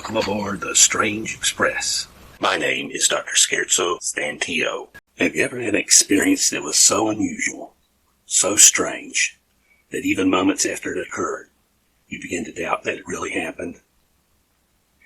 Welcome aboard the Strange Express. My name is Dr. Stantio. Have you ever had an experience that was so unusual, so strange, that even moments after it occurred, you begin to doubt that it really happened?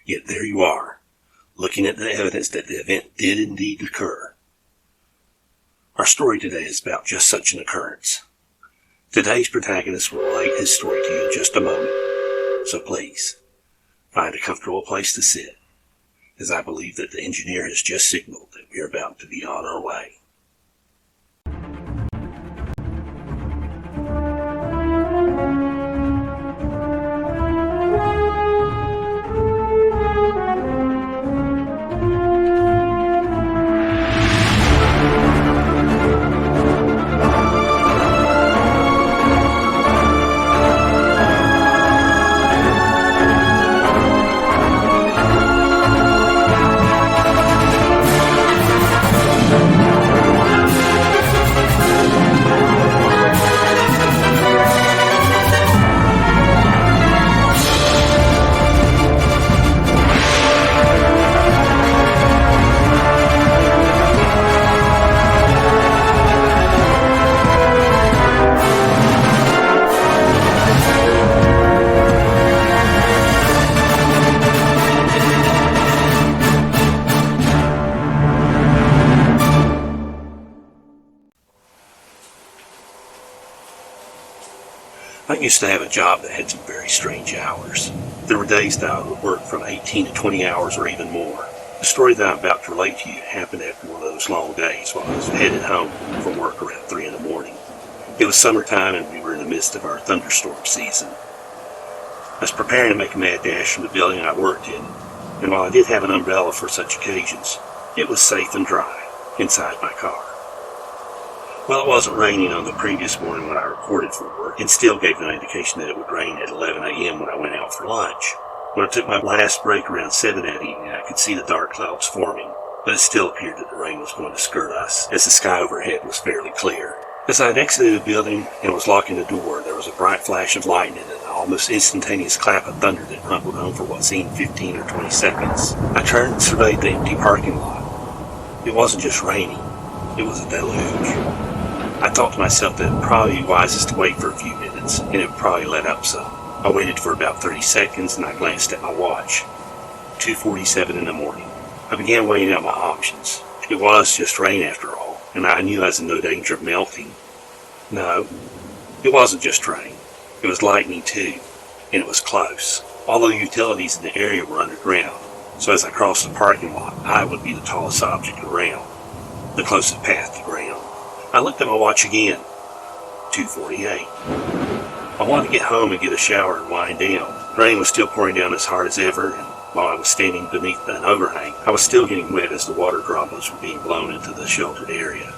Yet there you are, looking at the evidence that the event did indeed occur. Our story today is about just such an occurrence. Today's protagonist will relate his story to you in just a moment, so please, find a comfortable place to sit, as I believe that the engineer has just signaled that we are about to be on our way. I used to have a job that had some very strange hours. There were days that I would work from 18 to 20 hours or even more. The story that I'm about to relate to you happened after one of those long days while I was headed home from work around 3 in the morning. It was summertime and we were in the midst of our thunderstorm season. I was preparing to make a mad dash from the building I worked in, and while I did have an umbrella for such occasions, it was safe and dry inside my car. Well, it wasn't raining on the previous morning when I reported for work, and still gave no indication that it would rain at 11 a.m. when I went out for lunch. When I took my last break around 7 that evening, I could see the dark clouds forming, but it still appeared that the rain was going to skirt us, as the sky overhead was fairly clear. As I had exited the building and was locking the door, there was a bright flash of lightning and an almost instantaneous clap of thunder that rumbled on for what seemed 15 or 20 seconds. I turned and surveyed the empty parking lot. It wasn't just raining, it was a deluge. I thought to myself that it would probably be wisest to wait for a few minutes, and it would probably let up some. I waited for about 30 seconds, and I glanced at my watch. 2:47 in the morning. I began weighing out my options. It was just rain after all, and I knew I was in no danger of melting. No, it wasn't just rain. It was lightning too, and it was close. All the utilities in the area were underground, so as I crossed the parking lot, I would be the tallest object around, the closest path to ground. I looked at my watch again. 2:48. I wanted to get home and get a shower and wind down. The rain was still pouring down as hard as ever, and while I was standing beneath an overhang, I was still getting wet as the water droplets were being blown into the sheltered area.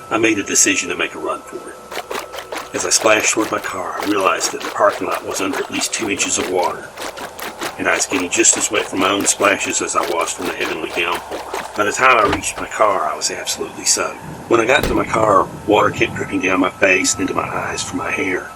I made a decision to make a run for it. As I splashed toward my car, I realized that the parking lot was under at least 2 inches of water, and I was getting just as wet from my own splashes as I was from the heavenly downpour. By the time I reached my car, I was absolutely soaked. When I got to my car, water kept dripping down my face and into my eyes from my hair.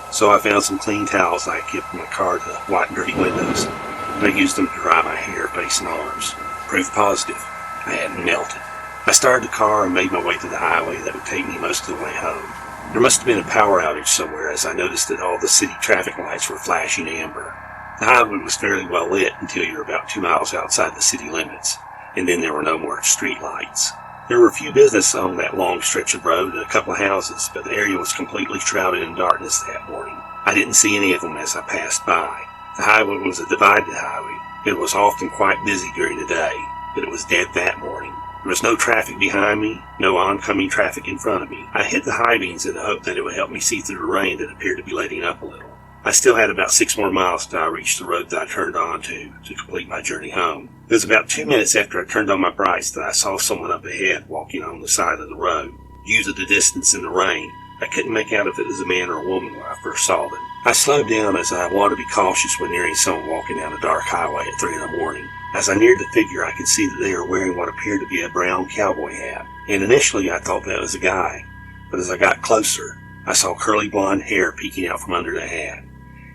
So I found some clean towels I had kept in my car to wipe dirty windows, and I used them to dry my hair, face, and arms. Proof positive, I hadn't melted. I started the car and made my way to the highway that would take me most of the way home. There must have been a power outage somewhere, as I noticed that all the city traffic lights were flashing amber. The highway was fairly well lit until you were about 2 miles outside the city limits, and then there were no more street lights. There were a few businesses on that long stretch of road and a couple of houses, but the area was completely shrouded in darkness that morning. I didn't see any of them as I passed by. The highway was a divided highway. It was often quite busy during the day, but it was dead that morning. There was no traffic behind me, no oncoming traffic in front of me. I hit the high beams in the hope that it would help me see through the rain that appeared to be letting up a little. I still had about 6 more miles till I reached the road that I turned onto to complete my journey home. It was about 2 minutes after I turned on my brights that I saw someone up ahead walking on the side of the road. Due to the distance and the rain, I couldn't make out if it was a man or a woman when I first saw them. I slowed down as I wanted to be cautious when nearing someone walking down a dark highway at 3 in the morning. As I neared the figure, I could see that they were wearing what appeared to be a brown cowboy hat, and initially I thought that was a guy, but as I got closer, I saw curly blonde hair peeking out from under the hat.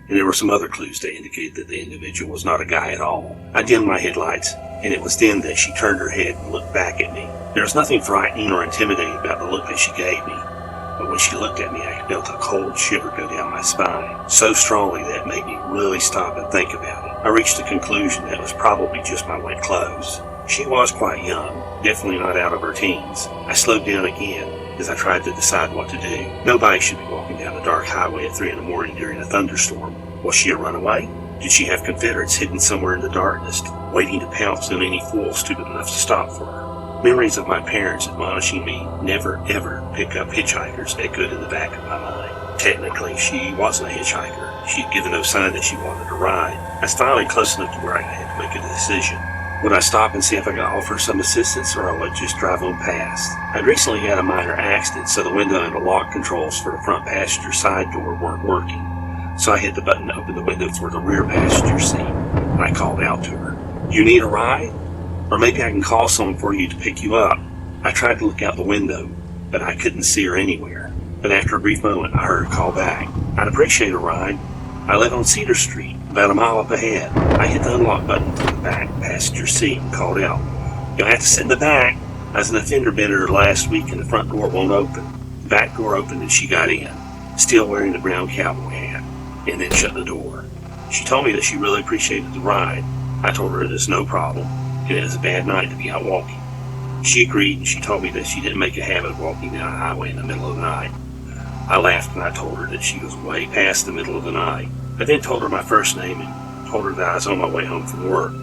and there were some other clues that indicated that the individual was not a guy at all. I dimmed my headlights, and it was then that she turned her head and looked back at me. There was nothing frightening or intimidating about the look that she gave me, but when she looked at me, I felt a cold shiver go down my spine, so strongly that it made me really stop and think about it. I reached the conclusion that it was probably just my wet clothes. She was quite young, definitely not out of her teens. I slowed down again as I tried to decide what to do. Nobody should be walking down a dark highway at 3 in the morning during a thunderstorm. Was she a runaway? Did she have Confederates hidden somewhere in the darkness, waiting to pounce on any fool stupid enough to stop for her? Memories of my parents admonishing me never ever pick up hitchhikers echoed in the back of my mind. Technically, she wasn't a hitchhiker. She had given no sign that she wanted to ride. I was finally close enough to where I had to make a decision. Would I stop and see if I could offer some assistance, or I would just drive on past? I'd recently had a minor accident, so the window and the lock controls for the front passenger side door weren't working. So I hit the button to open the window for the rear passenger seat, and I called out to her. "You need a ride? Or maybe I can call someone for you to pick you up." I tried to look out the window, but I couldn't see her anywhere. But after a brief moment, I heard her call back. "I'd appreciate a ride. I live on Cedar Street, about a mile up ahead." I hit the unlock button for the back passenger seat and called out, "You'll have to sit in the back. I was in a fender bender last week and the front door won't open." The back door opened and she got in, still wearing the brown cowboy hat, and then shut the door. She told me that she really appreciated the ride. I told her it was no problem, and it was a bad night to be out walking. She agreed, and she told me that she didn't make a habit of walking down a highway in the middle of the night. I laughed and I told her that she was way past the middle of the night. I then told her my first name and told her that I was on my way home from work.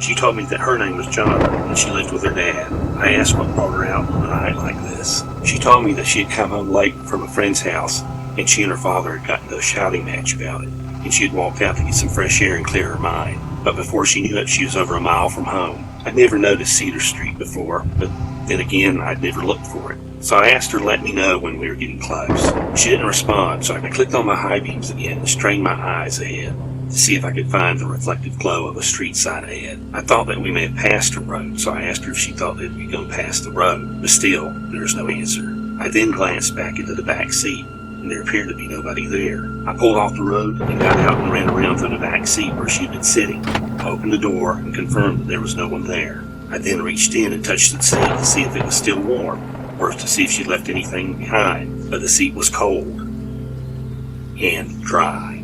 She told me that her name was Janna and she lived with her dad. I asked what brought her out on a night like this. She told me that she had come home late from a friend's house and she and her father had gotten into a shouting match about it, and she had walked out to get some fresh air and clear her mind. But before she knew it, she was over a mile from home. I'd never noticed Cedar Street before, but then again, I'd never looked for it. So I asked her to let me know when we were getting close. She didn't respond, so I clicked on my high beams again and strained my eyes ahead to see if I could find the reflective glow of a street sign ahead. I thought that we may have passed a road, so I asked her if she thought that we'd gone past the road, but still, there was no answer. I then glanced back into the back seat, and there appeared to be nobody there. I pulled off the road and got out and ran around to the back seat where she had been sitting. I opened the door and confirmed that there was no one there. I then reached in and touched the seat to see if it was still warm, or to see if she'd left anything behind, but the seat was cold and dry,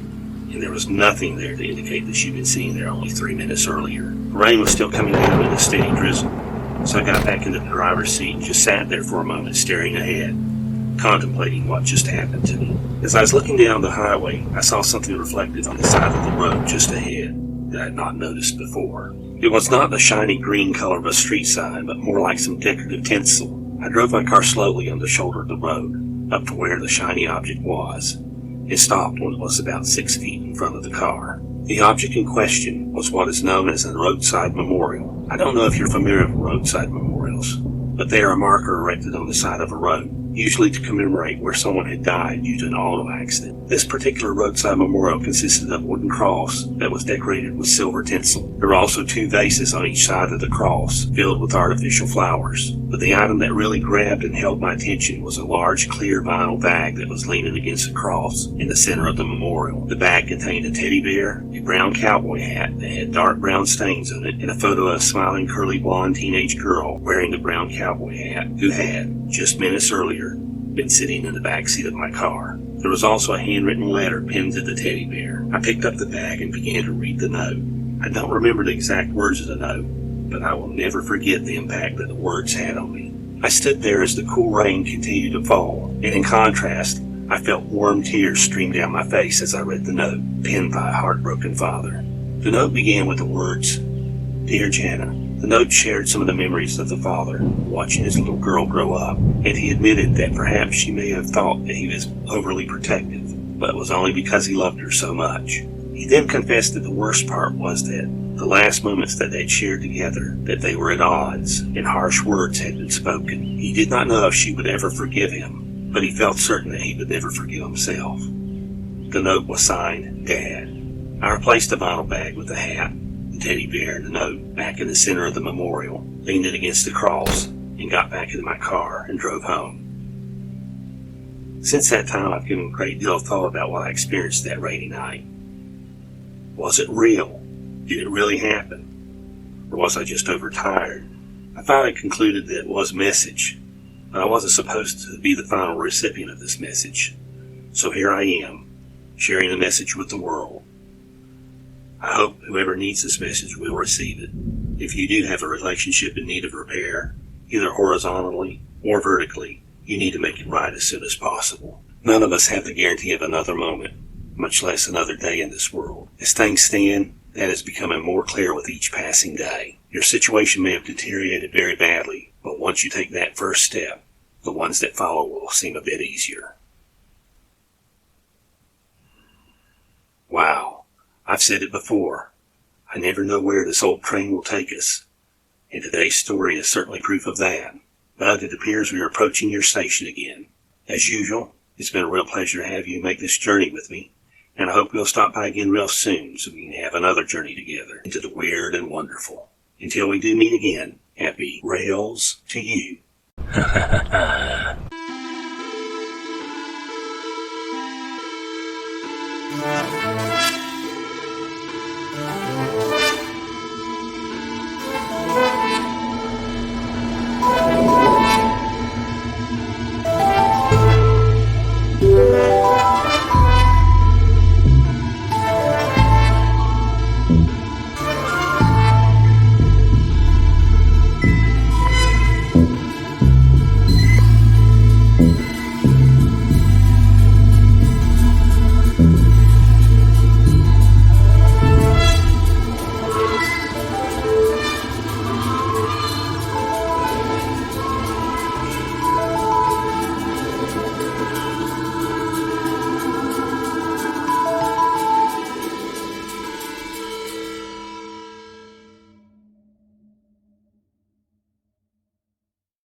and there was nothing there to indicate that she'd been sitting there only 3 minutes earlier. The rain was still coming down in a steady drizzle, so I got back into the driver's seat and just sat there for a moment staring ahead, contemplating what just happened to me. As I was looking down the highway, I saw something reflected on the side of the road just ahead that I had not noticed before. It was not the shiny green color of a street sign, but more like some decorative tinsel. I drove my car slowly on the shoulder of the road, up to where the shiny object was. It stopped when it was about 6 feet in front of the car. The object in question was what is known as a roadside memorial. I don't know if you're familiar with roadside memorials, but they are a marker erected on the side of a road, usually to commemorate where someone had died due to an auto accident. This particular roadside memorial consisted of a wooden cross that was decorated with silver tinsel. There were also 2 vases on each side of the cross, filled with artificial flowers. But the item that really grabbed and held my attention was a large, clear vinyl bag that was leaning against the cross in the center of the memorial. The bag contained a teddy bear, a brown cowboy hat that had dark brown stains on it, and a photo of a smiling, curly blonde teenage girl wearing the brown cowboy hat, who had, just minutes earlier, been sitting in the back seat of my car. There was also a handwritten letter pinned to the teddy bear. I picked up the bag and began to read the note. I don't remember the exact words of the note, but I will never forget the impact that the words had on me. I stood there as the cool rain continued to fall, and in contrast, I felt warm tears stream down my face as I read the note, penned by a heartbroken father. The note began with the words, "Dear Janna." The note shared some of the memories of the father watching his little girl grow up, and he admitted that perhaps she may have thought that he was overly protective, but it was only because he loved her so much. He then confessed that the worst part was that the last moments that they'd shared together, that they were at odds, and harsh words had been spoken. He did not know if she would ever forgive him, but he felt certain that he would never forgive himself. The note was signed, Dad. I replaced the vinyl bag with the hat, the teddy bear, and the note back in the center of the memorial, leaned it against the cross, and got back into my car and drove home. Since that time, I've given a great deal of thought about what I experienced that rainy night. Was it real? Did it really happen? Or was I just overtired? I finally concluded that it was a message, but I wasn't supposed to be the final recipient of this message. So here I am, sharing the message with the world. I hope whoever needs this message will receive it. If you do have a relationship in need of repair, either horizontally or vertically, you need to make it right as soon as possible. None of us have the guarantee of another moment, much less another day in this world. As things stand, that is becoming more clear with each passing day. Your situation may have deteriorated very badly, but once you take that first step, the ones that follow will seem a bit easier. Wow. I've said it before. I never know where this old train will take us, and today's story is certainly proof of that. But it appears we are approaching your station again. As usual, it's been a real pleasure to have you make this journey with me, and I hope you'll stop by again real soon so we can have another journey together into the weird and wonderful. Until we do meet again, happy rails to you.